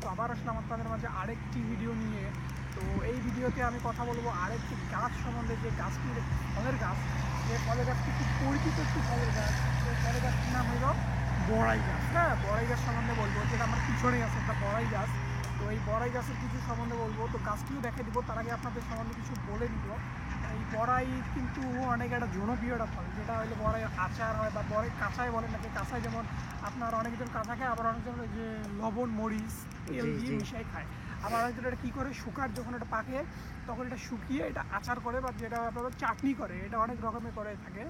তো আবার আসলাম আপনাদের মাঝে আরেকটি ভিডিও নিয়ে। তো এই ভিডিওতে আমি কথা বলবো আরেকটি গাছ সম্বন্ধে, যে গাছটির ফলের গাছ, যে ফলের গাছটি খুব পরিচিত একটি ফলের গাছ। সেই ফলের গাছটির নাম হলো বড়াই গাছ। হ্যাঁ, বড়াই গাছ সম্বন্ধে বলবো, যেটা আমার পিছনেই আছে একটা বড়াই গাছ। তো এই বড়াই গাছের কিছু সম্বন্ধে বলবো, তো গাছটিও দেখে দিব। তার আগে আপনাদের সম্বন্ধে কিছু বলে দিব। এই বড়াই কিন্তু অনেক একটা জনপ্রিয় একটা ফল, যেটা হলো বড়াই আচার হয় বা বড়াই কাঁচাই বলেন নাকি। কাঁচাই যেমন আপনার অনেকজন কাঁচা খায়, আবার অনেকজন যে লবণ মরিচ তেল দিয়ে মিশাই খায়। আবার অনেকজন এটা কী করে, শুকার যখন এটা পাকে তখন এটা শুকিয়ে এটা আচার করে, বা যেটা আপনারা চাটনি করে, এটা অনেক রকমের করে থাকে।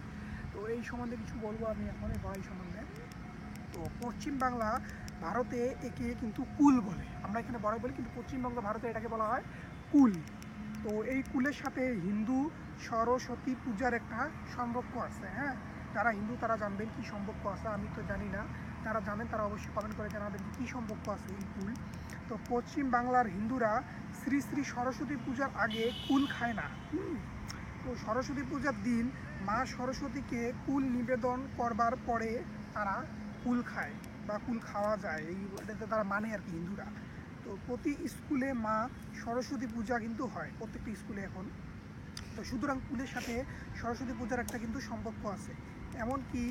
তো এই সম্বন্ধে কিছু বলবো আমি এখন এই বড়াই সম্বন্ধে। তো পশ্চিম বাংলা ভারতে একে কিন্তু কুল বলে। আমরা এখানে বড়াই বলি, কিন্তু পশ্চিমবঙ্গ ভারতে এটাকে বলা হয় কুল। তো এই কুলের সাথে হিন্দু সরস্বতী পূজার একটা সম্পর্ক আছে। হ্যাঁ, যারা হিন্দু তারা জানবেন কী সম্পর্ক আছে, আমি তো জানি না। যারা জানেন তারা অবশ্যই কমেন্ট করে জানাবেন কী সম্পর্ক আছে এই কুল। তো পশ্চিম বাংলার হিন্দুরা শ্রী শ্রী সরস্বতী পূজার আগে কুল খায় না। তো সরস্বতী পূজার দিন মা সরস্বতীকে কুল নিবেদন করবার পরে তারা কুল খায় বা কুল খাওয়া যায়, এই এটাতে তারা মানে আর কি হিন্দুরা। তো প্রতি স্কুলে মা সরস্বতী পূজা কিন্তু হয়, প্রত্যেকটা স্কুলে এখন। তো সুতরাং কুলের সাথে সরস্বতী পূজার একটা কিন্তু সম্পর্ক আছে। এমনকি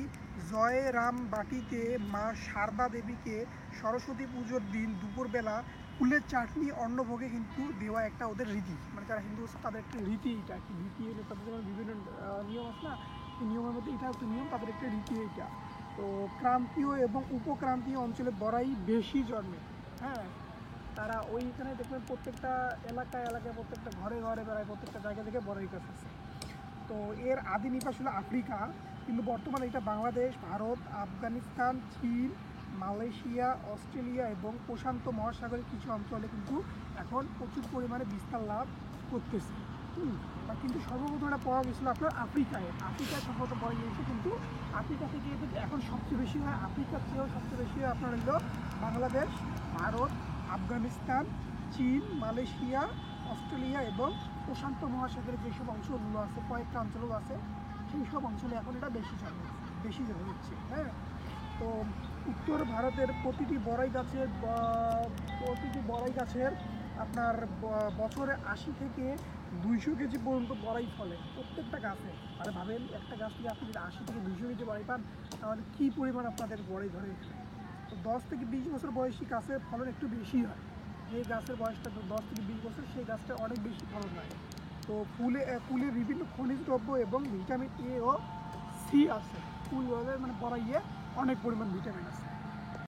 জয়রাম বাটিতে মা শারদা দেবীকে সরস্বতী পুজোর দিন দুপুরবেলা কুলের চাটনি অন্নভোগে কিন্তু দেওয়া একটা ওদের রীতি। মানে যারা হিন্দু তাদের একটা রীতি, এটা কি রীতি হলে তাদের যেমন বিভিন্ন নিয়ম আছে না, এই নিয়মের মধ্যে এটা একটা নিয়ম, তাদের একটা রীতি এইটা। তো ক্রান্তীয় এবং উপক্রান্তীয় অঞ্চলে বড়াই বেশি জন্মে। হ্যাঁ, তারা ওইখানে দেখবেন প্রত্যেকটা এলাকায় এলাকায় প্রত্যেকটা ঘরে ঘরে বেড়ায়, প্রত্যেকটা জায়গা থেকে বড়াই গাছ আছে। তো এর আদি নিবাস হলো আফ্রিকা, কিন্তু বর্তমানে এটা বাংলাদেশ, ভারত, আফগানিস্তান, চীন, মালয়েশিয়া, অস্ট্রেলিয়া এবং প্রশান্ত মহাসাগরের কিছু অঞ্চলে কিন্তু এখন প্রচুর পরিমাণে বিস্তার লাভ করতেছে। কিন্তু সর্বপ্রথম এটা পাওয়া গেছিলো আপনার আফ্রিকায় সর্বপ্রথম পাওয়া গিয়েছে। কিন্তু আফ্রিকা থেকে এখন সবচেয়ে বেশি হয়, আফ্রিকার চেয়েও সবচেয়ে বেশি হয় আপনার হলো বাংলাদেশ, ভারত, আফগানিস্তান, চীন, মালয়েশিয়া, অস্ট্রেলিয়া এবং প্রশান্ত মহাসাগরের যেসব অঞ্চলগুলো আছে, কয়েকটা অঞ্চলও আছে, সেই সব অঞ্চলে এখন এটা বেশি হচ্ছে। হ্যাঁ, তো উত্তর ভারতের প্রতিটি বড়াই গাছের আপনার বছরে 80 থেকে 200 কেজি পর্যন্ত বড়াই ফলে প্রত্যেকটা গাছে। মানে ভাবেন, একটা গাছ থেকে আপনি যদি 80 থেকে 200 কেজি বড়াই পান, তাহলে কী পরিমাণ আপনাদের বড়াই ধরে এখানে। তো 10 থেকে 20 বছর বয়সী গাছের ফলন একটু বেশি হয়। যে গাছের বয়সটা 10 থেকে 20 বছর, সেই গাছটা অনেক বেশি ফলন হয়। তো কুলে বিভিন্ন খনিজ দ্রব্য এবং ভিটামিন এ ও সি আছে। কুল মানে বড়াইয়ে অনেক পরিমাণ ভিটামিন আছে।